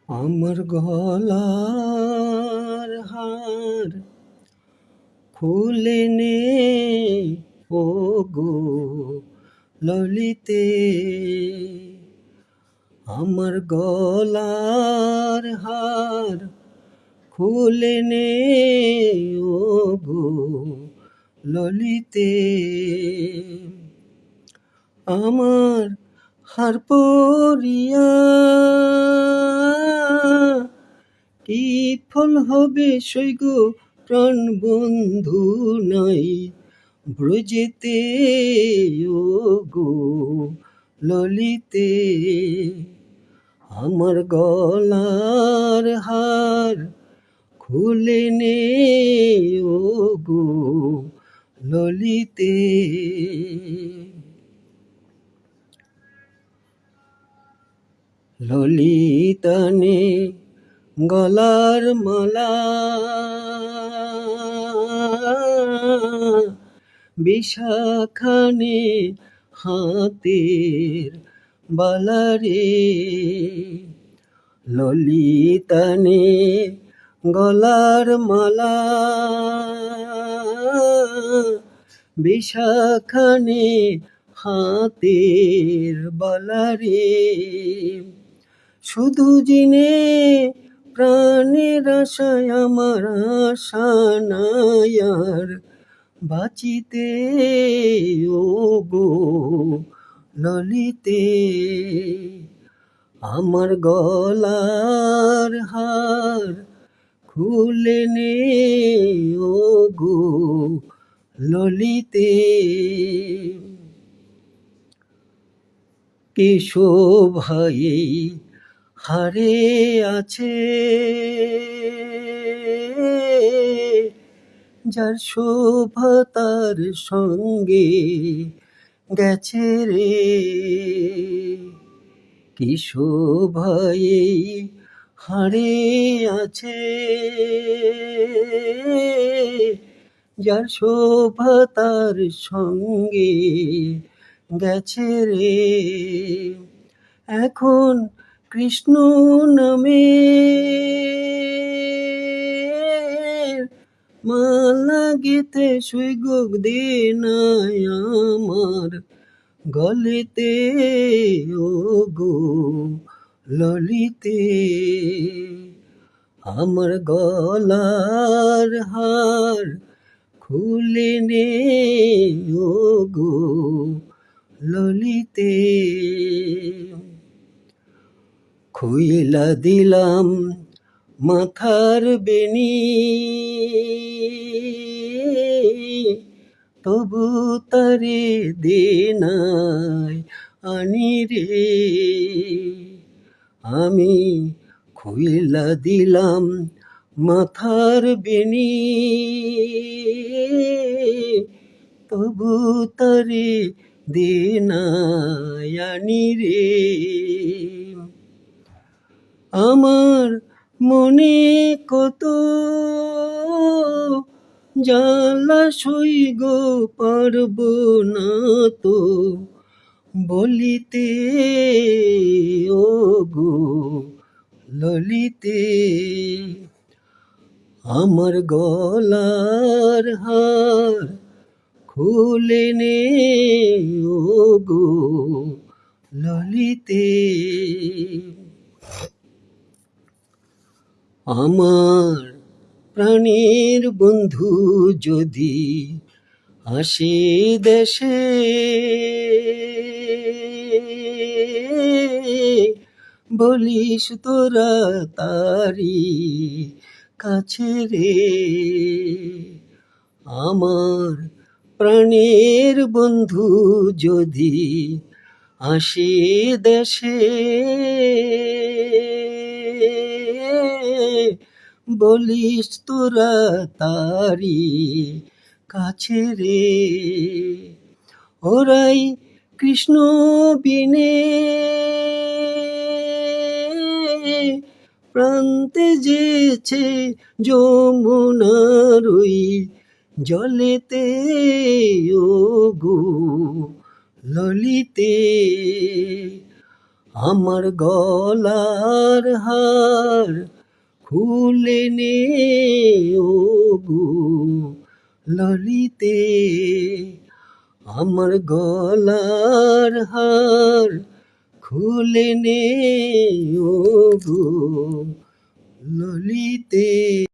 আমার গলার হার খুলে নে ও গো ললিতে, আমার গলার হার খুলে নে ও গো ললিতে, আমার হার পরিয়া কি ফল হবে সই গো প্রাণ বন্ধু নাই ব্রজেতে ও গো ললিতে, আমার গলার হার খুলে নে ও গো ললিতে। ললিতানে গলার মালা বিশাখানে হাতের বালারে, ললিতানে গলার মালা বিশাখানে হাতের বালারে, শুধু জিনে প্রাণের আশায় আমার আশা নাই আর বাঁচিতে ও গো ললিতে, আমার গলার হার খুলে নে ও গো ললিতে, কি শোভাই হারে আছে যার শোভা তার সঙ্গে গেছে রে, কি শোভাই হারে আছে যার শোভা তার সঙ্গে গেছে রে, এখন কৃষ্ণ নামে মালা গেতে শুই গোগ দে নাই আমার গলেতে ও গো ললিতে, আমার গলার হার খুলে নে ও গো ললিতে, খুইলা দিলাম মাথার বেনি তবু তারে দে নাই আনি রে, আমি খুইলা দিলাম মাথার বেনি তবু তারে দে নাই আনি রে, আমার মনে কত জ্বালা সই গো পারব না তো বলিতে ও গো ললিতে, আমার গলার হার খুলে নে ও গো ললিতে, আমার প্রাণের বন্ধু যদি আসে দেশে বলিস তোরা তারি কাছে রে, আমার প্রাণের বন্ধু যদি আসে দেশে বলিস তোরা তারি কাছে রে, ওরাই কৃষ্ণ বিনে প্রান্তে যেছে যমুনার ওই জলেতে ও গো ললিতে, আমার গলার হার খুলে নে ও গো ললিতে, আমার গলার হার খুলে নে ও গো ললিতে।